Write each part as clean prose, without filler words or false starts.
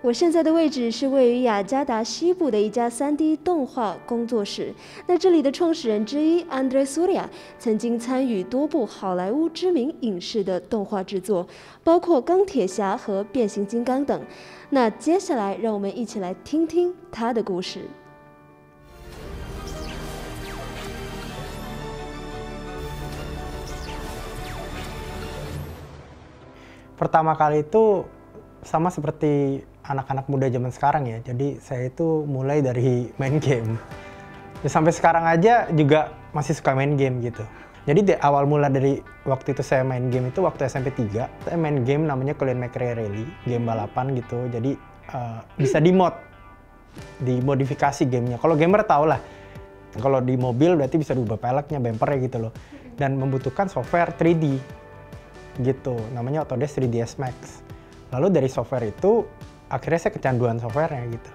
我现在的位置是位于雅加达西部的一家 3D 动画工作室。那这里的创始人之一 Andrés Soria 曾经参与多部好莱坞知名影视的动画制作，包括钢铁侠和变形金刚等。那接下来让我们一起来听听他的故事。Pertama kali itu sama seperti anak-anak muda zaman sekarang ya. Jadi saya itu mulai dari main game. Ya, sampai sekarang aja juga masih suka main game gitu. Jadi awal mula dari waktu itu saya main game itu waktu SMP 3. Saya main game namanya Colin McRae Rally, game balapan gitu. Jadi bisa dimodifikasi gamenya. Kalau gamer tau lah, kalau di mobil berarti bisa diubah peleknya, bumpernya gitu loh. Dan membutuhkan software 3D gitu, namanya Autodesk 3ds Max. Lalu dari software itu akhirnya saya kecanduan softwarenya gitu.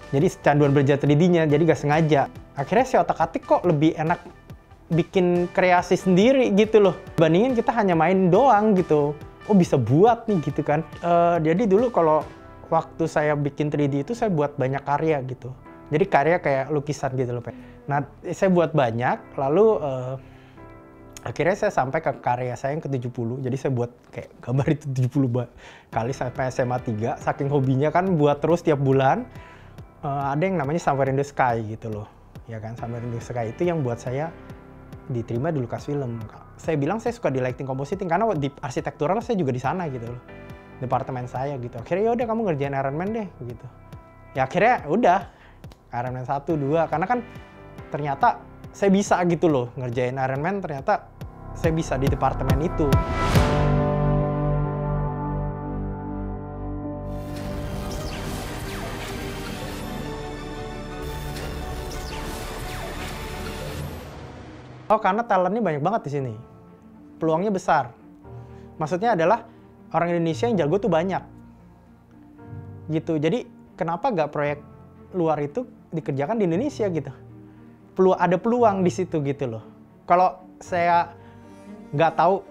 Jadi kecanduan belajar 3D-nya, jadi gak sengaja. Akhirnya saya otak-atik kok lebih enak bikin kreasi sendiri gitu loh. Bandingin kita hanya main doang gitu. Oh bisa buat nih gitu kan. Jadi dulu kalau waktu saya bikin 3D itu saya buat banyak karya gitu. Jadi karya kayak lukisan gitu loh. Nah saya buat banyak, lalu akhirnya saya sampai ke karya saya yang ke-70. Jadi saya buat kayak gambar itu 70 kali sampai SMA 3. Saking hobinya kan buat terus tiap bulan. Ada yang namanya Somewhere in the Sky gitu loh. Ya kan, Somewhere in the Sky itu yang buat saya diterima di Lucasfilm. Saya bilang saya suka di lighting compositing karena di arsitektural saya juga di sana gitu loh. Departemen saya gitu. Akhirnya ya udah kamu ngerjain Iron Man deh gitu. Ya akhirnya udah Iron Man 1, 2 karena kan ternyata saya bisa gitu loh ngerjain Iron Man, ternyata saya bisa di departemen itu. Oh, karena talentnya banyak banget di sini. Peluangnya besar. Maksudnya adalah orang Indonesia yang jago tuh banyak. Gitu. Jadi kenapa nggak proyek luar itu dikerjakan di Indonesia gitu? Ada peluang di situ gitu loh. Kalau saya nggak tahu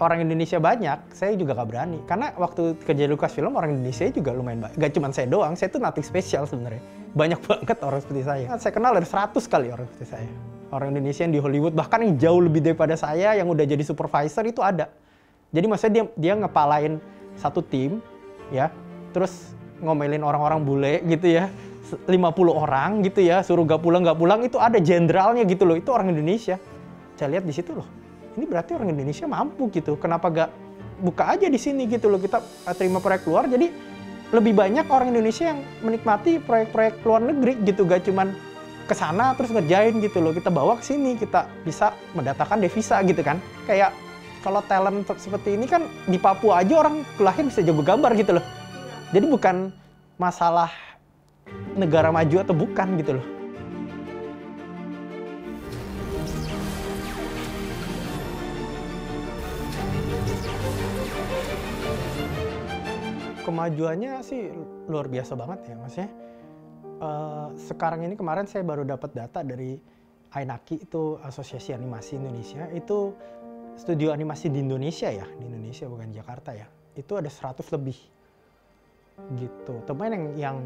orang Indonesia banyak, saya juga nggak berani. Karena waktu kerja di Lucasfilm orang Indonesia juga lumayan banyak. Gak cuma saya doang, saya tuh nothing spesial sebenarnya. Banyak banget orang seperti saya. Saya kenal dari 100 kali orang seperti saya. Orang Indonesia yang di Hollywood, bahkan yang jauh lebih daripada saya, yang udah jadi supervisor itu ada. Jadi maksudnya dia ngepalain satu tim, ya, terus ngomelin orang-orang bule gitu ya. 50 orang gitu ya, suruh gak pulang, itu ada jenderalnya gitu loh, itu orang Indonesia. Saya lihat di situ loh, ini berarti orang Indonesia mampu gitu, kenapa gak buka aja di sini gitu loh, kita terima proyek luar, jadi lebih banyak orang Indonesia yang menikmati proyek-proyek luar negeri gitu, gak cuman kesana terus ngerjain gitu loh, kita bawa ke sini, kita bisa mendatangkan devisa gitu kan. Kayak kalau talent seperti ini kan di Papua aja orang lahir bisa jago gambar gitu loh. Jadi bukan masalah negara maju atau bukan gitu loh. Kemajuannya sih luar biasa banget ya, maksudnya sekarang ini kemarin saya baru dapat data dari AINAKI, itu Asosiasi Animasi Indonesia, itu studio animasi di Indonesia ya, di Indonesia bukan Jakarta ya, itu ada 100 lebih gitu. Teman yang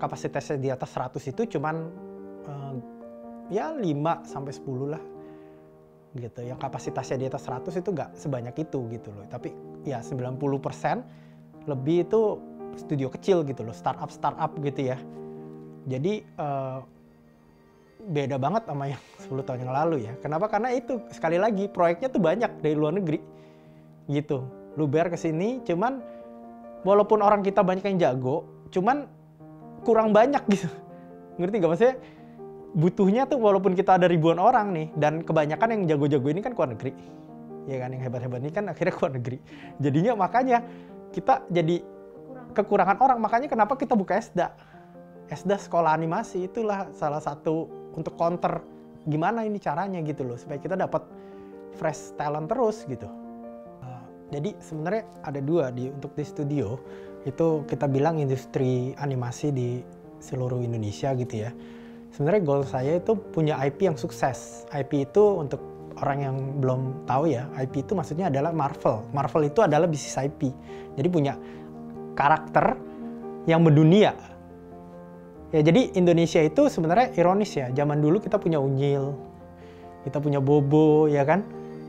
kapasitasnya di atas 100 itu cuman ya 5 sampai 10 lah gitu. Yang kapasitasnya di atas 100 itu nggak sebanyak itu gitu loh. Tapi ya 90% lebih itu studio kecil gitu loh, startup gitu ya. Jadi beda banget sama yang 10 tahun yang lalu ya. Kenapa? Karena itu sekali lagi proyeknya tuh banyak dari luar negeri gitu. Luber ke sini, cuman walaupun orang kita banyak yang jago, cuman kurang banyak gitu. Ngerti gak maksudnya? Butuhnya tuh walaupun kita ada ribuan orang nih, dan kebanyakan yang jago-jago ini kan keluar negeri. Ya kan, yang hebat-hebat ini kan akhirnya keluar negeri. Jadinya makanya kita jadi kekurangan orang, makanya kenapa kita buka ESDA. ESDA sekolah animasi itulah salah satu untuk counter gimana ini caranya gitu loh, supaya kita dapat fresh talent terus gitu. Jadi sebenarnya ada dua untuk di studio, itu kita bilang industri animasi di seluruh Indonesia gitu ya. Sebenarnya goal saya itu punya IP yang sukses. IP itu untuk orang yang belum tahu ya, IP itu maksudnya adalah Marvel. Marvel itu adalah bisnis IP. Jadi punya karakter yang mendunia. Ya, jadi Indonesia itu sebenarnya ironis ya. Zaman dulu kita punya Unyil, kita punya Bobo, ya kan?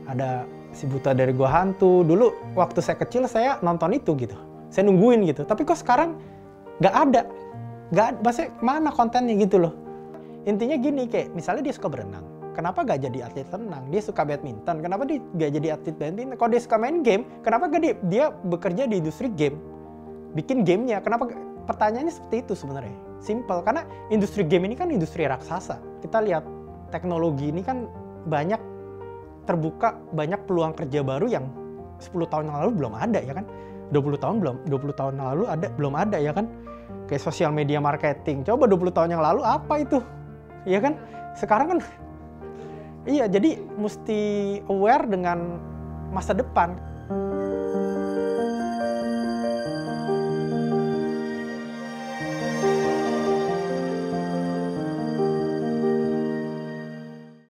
Ada Si Buta dari Gua Hantu. Dulu waktu saya kecil saya nonton itu gitu. Saya nungguin gitu. Tapi kok sekarang nggak ada. Maksudnya mana kontennya gitu loh. Intinya gini, kayak misalnya dia suka berenang. Kenapa gak jadi atlet renang? Dia suka badminton. Kenapa dia gak jadi atlet badminton? Kalau dia suka main game, kenapa gak dia bekerja di industri game? Bikin gamenya. Kenapa? Pertanyaannya seperti itu sebenarnya. Simple. Karena industri game ini kan industri raksasa. Kita lihat teknologi ini kan banyak terbuka, banyak peluang kerja baru yang 10 tahun yang lalu belum ada, ya kan? 20 tahun yang lalu belum ada, ya kan? Kayak sosial media marketing. Coba 20 tahun yang lalu apa itu? Ya kan? Sekarang kan iya, jadi mesti aware dengan masa depan.